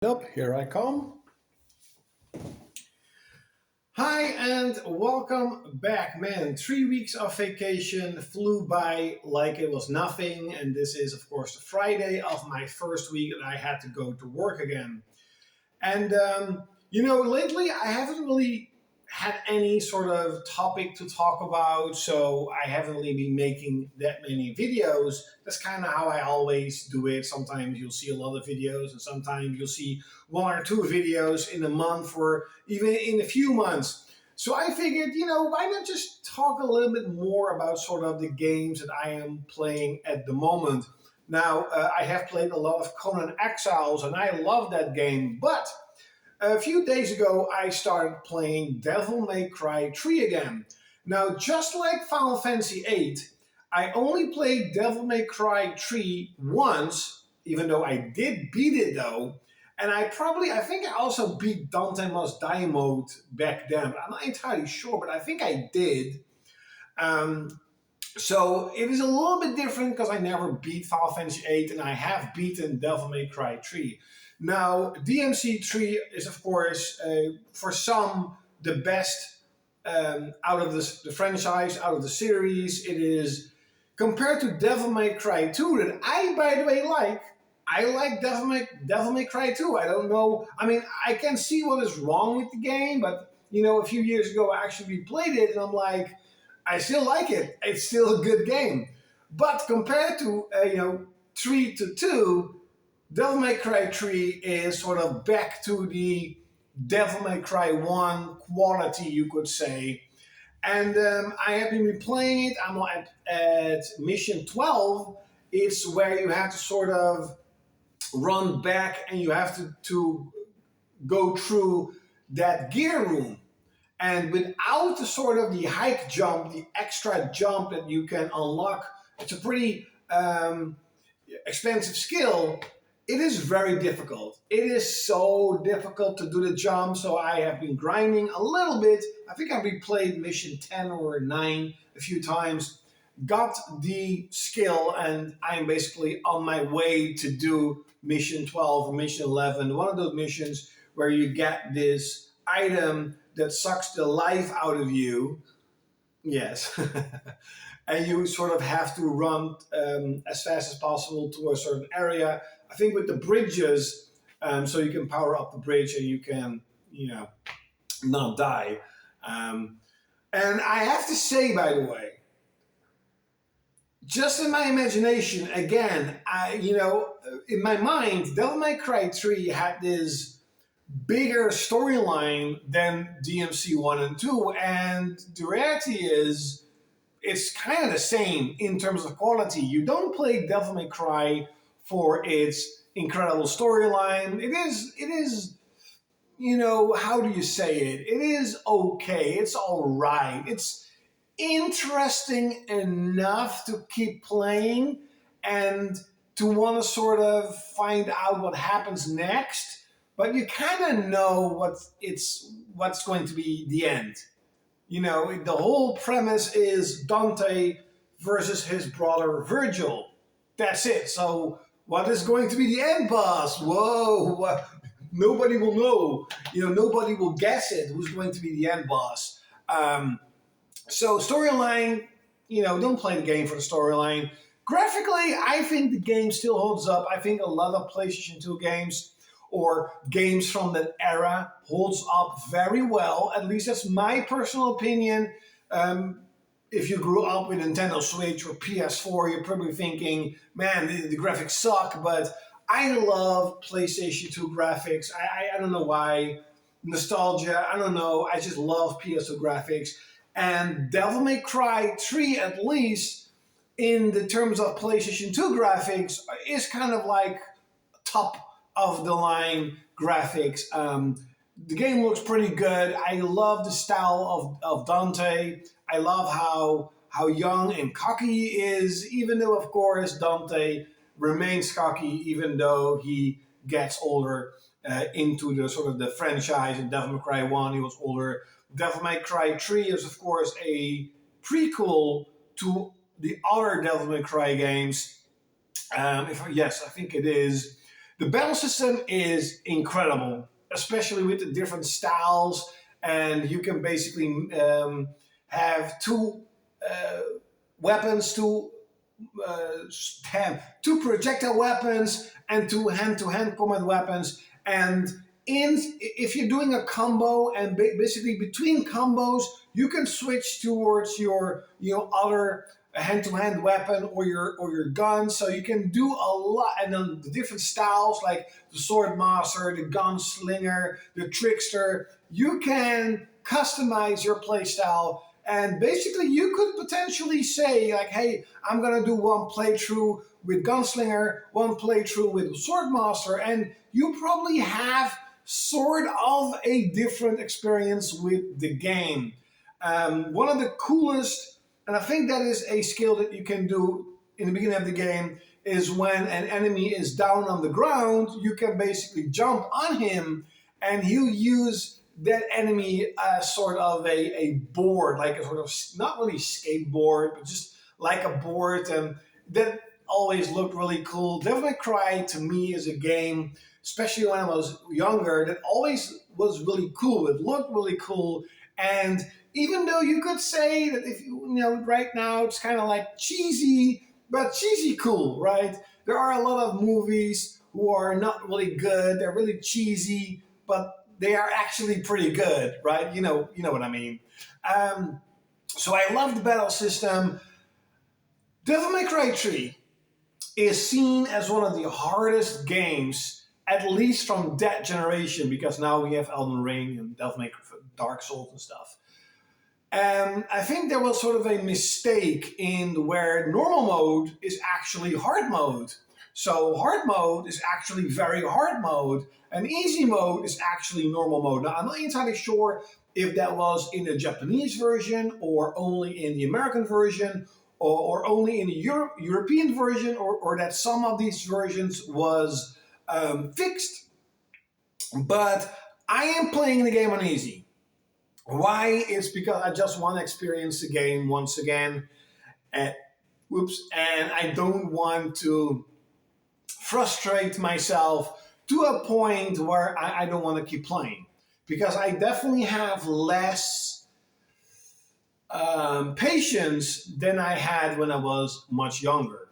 Up, here I come. Hi and welcome back, man. 3 weeks of vacation flew by like it was nothing, and this is, of course, the Friday of my first week that I had to go to work again. And lately I haven't really had any sort of topic to talk about, so I haven't really been making that many videos. That's kind of how I always do it. Sometimes you'll see a lot of videos, and sometimes you'll see one or two videos in a month or even in a few months. So I figured, why not just talk a little bit more about sort of the games that I am playing at the moment. Now, I have played a lot of Conan Exiles, and I love that game, but a few days ago, I started playing Devil May Cry 3 again. Now, just like Final Fantasy 8, I only played Devil May Cry 3 once, even though I did beat it though. And I think I also beat Dante Must Die mode back then. I'm not entirely sure, but I think I did. Um, so it is a little bit different because I never beat Final Fantasy 8 and I have beaten Devil May Cry 3. Now, DMC 3 is, of course, for some, the best out of the franchise, out of the series. It is, compared to Devil May Cry 2, that I, by the way, like. I like Devil May Cry 2. I don't know. I mean, I can see what is wrong with the game, but, a few years ago I actually replayed it and I'm like, I still like it. It's still a good game. But compared to, 3 to 2, Devil May Cry 3 is sort of back to the Devil May Cry 1 quality, you could say. And I have been replaying it. I'm at mission 12. It's where you have to sort of run back and you have to go through that gear room. And without the sort of the hike jump, the extra jump that you can unlock, it's a pretty expensive skill. It is very difficult. It is so difficult to do the jump, so I have been grinding a little bit. I think I replayed mission 10 or 9 a few times, got the skill, and I'm basically on my way to do mission 12 or mission 11, one of those missions where you get this item that sucks the life out of you. Yes. And you sort of have to run as fast as possible to a certain area. I think with the bridges, so you can power up the bridge and you can, not die. And I have to say, by the way, just in my imagination, again, in my mind, Devil May Cry 3 had this bigger storyline than DMC 1 and 2, and the reality is it's kind of the same in terms of quality. You don't play Devil May Cry for its incredible storyline. It is, how do you say it? It is okay. It's all right. It's interesting enough to keep playing and to want to sort of find out what happens next, but you kind of know what's going to be the end. The whole premise is Dante versus his brother Virgil. That's it. So what is going to be the end boss? Whoa, nobody will know. Nobody will guess it who's going to be the end boss. So storyline, don't play the game for the storyline. Graphically, I think the game still holds up. I think a lot of PlayStation 2 games or games from that era holds up very well. At least that's my personal opinion. If you grew up with Nintendo Switch or PS4, you're probably thinking, man, the graphics suck, but I love PlayStation 2 graphics. I don't know why. Nostalgia, I don't know. I just love PS2 graphics. And Devil May Cry 3, at least, in the terms of PlayStation 2 graphics, is kind of like top of the line graphics. The game looks pretty good. I love the style of Dante. I love how young and cocky he is, even though, of course, Dante remains cocky, even though he gets older into the sort of the franchise. In Devil May Cry 1, he was older. Devil May Cry 3 is, of course, a prequel to the other Devil May Cry games. Yes, I think it is. The battle system is incredible, especially with the different styles, and you can basically have two uh, weapons, have two projectile weapons and two hand-to-hand combat weapons. And if you're doing a combo, and basically between combos, you can switch towards your other hand-to-hand weapon or your gun. So you can do a lot, and then the different styles like the sword master, the gunslinger, the trickster. You can customize your playstyle, and basically you could potentially say like, hey, I'm gonna do one playthrough with gunslinger, one playthrough with swordmaster, and you probably have sort of a different experience with the game. One of the coolest, and I think that is a skill that you can do in the beginning of the game, is when an enemy is down on the ground, you can basically jump on him and you use that enemy as sort of a board, like a sort of, not really skateboard, but just like a board. And that always looked really cool. Devil May Cry to me is a game, especially when I was younger, that always was really cool. It looked really cool. And even though you could say that if you know right now it's kind of like cheesy, but cheesy cool, right? There are a lot of movies who are not really good. They're really cheesy, but they are actually pretty good, right? You know what I mean. So I love the battle system. Devil May Cry 3 is seen as one of the hardest games, at least from that generation, because now we have Elden Ring and Devil May Cry, Dark Souls and stuff. I think there was sort of a mistake in where normal mode is actually hard mode. So hard mode is actually very hard mode, and easy mode is actually normal mode. Now, I'm not entirely sure if that was in the Japanese version or only in the American version or only in the European version, or that some of these versions was fixed. But I am playing the game on easy. Why? It's because I just want to experience the game once again. And, and I don't want to frustrate myself to a point where I don't want to keep playing, because I definitely have less patience than I had when I was much younger.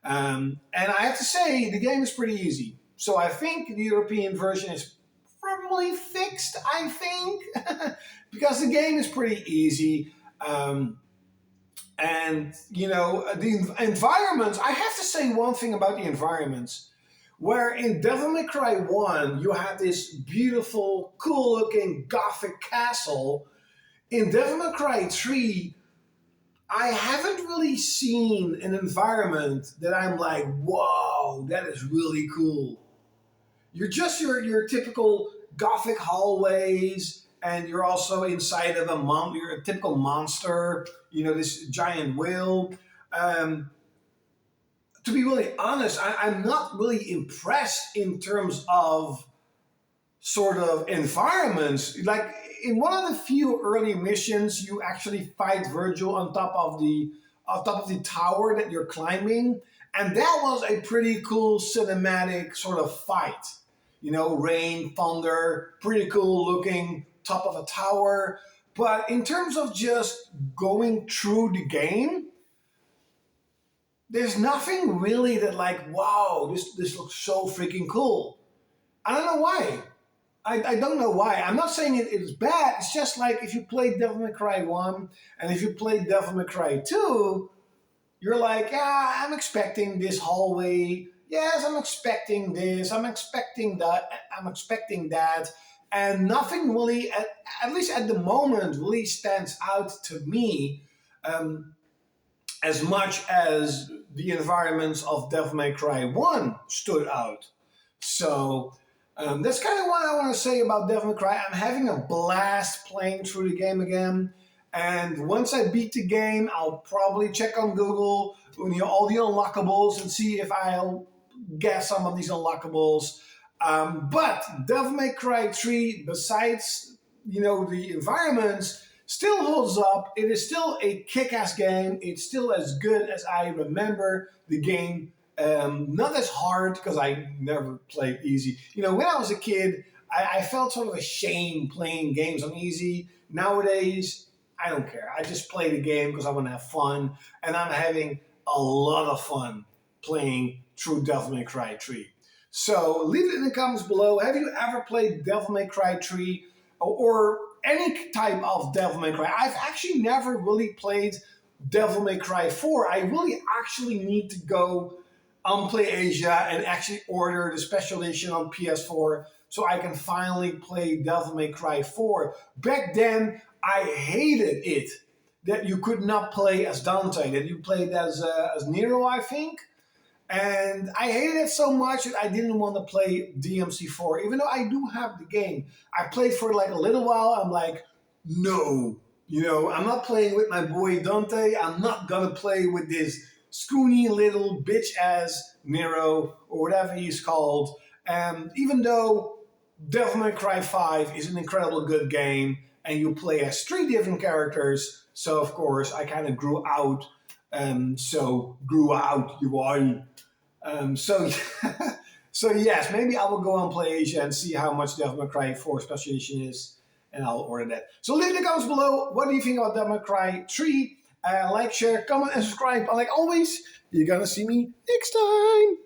And I have to say, the game is pretty easy. So I think the European version is probably fixed, I think, because the game is pretty easy. And, the environments, I have to say one thing about the environments. Where in Devil May Cry 1, you had this beautiful, cool-looking Gothic castle. In Devil May Cry 3, I haven't really seen an environment that I'm like, whoa, that is really cool. You're just your typical Gothic hallways, and you're also inside of you're a typical monster, this giant whale. To be really honest, I'm not really impressed in terms of sort of environments. Like in one of the few early missions, you actually fight Virgil on top of the tower that you're climbing, and that was a pretty cool cinematic sort of fight. Rain, thunder, pretty cool looking top of a tower. But in terms of just going through the game, there's nothing really that like, wow, this looks so freaking cool. I don't know why. I don't know why. I'm not saying it is bad. It's just like if you played Devil May Cry 1 and if you played Devil May Cry 2, you're like, I'm expecting this hallway. Yes, I'm expecting this. I'm expecting that. I'm expecting that. And nothing really, at least at the moment, really stands out to me as much as the environments of Devil May Cry 1 stood out. So that's kind of what I want to say about Devil May Cry. I'm having a blast playing through the game again. And once I beat the game, I'll probably check on Google all the unlockables and see if I'll get some of these unlockables. But Devil May Cry 3, besides the environments, still holds up. It is still a kick-ass game. It's still as good as I remember the game Not as hard because I never played easy. You know, when I was a kid, I felt sort of ashamed playing games on easy. Nowadays, I don't care. I just play the game because I want to have fun, and I'm having a lot of fun playing through Devil May Cry 3. So leave it in the comments below. Have you ever played Devil May Cry 3 or any type of Devil May Cry? I've actually never really played Devil May Cry 4. I really actually need to go on PlayAsia and actually order the special edition on PS4 so I can finally play Devil May Cry 4. Back then, I hated it that you could not play as Dante, that you played as Nero, I think. And I hated it so much that I didn't want to play DMC4, even though I do have the game. I played for like a little while. I'm like, no, you know, I'm not playing with my boy Dante. I'm not gonna play with this scoony little bitch ass Nero or whatever he's called. Even though Devil May Cry 5 is an incredible good game, and you play as 3 different characters, so of course I kind of grew out. Grew out, you are. So, so yes, maybe I will go on PlayAsia and see how much Devil May Cry 4 Special Edition is, and I'll order that. So leave in the comments below, what do you think about Devil May Cry 3? Like, share, comment, and subscribe. And like always, you're gonna see me next time.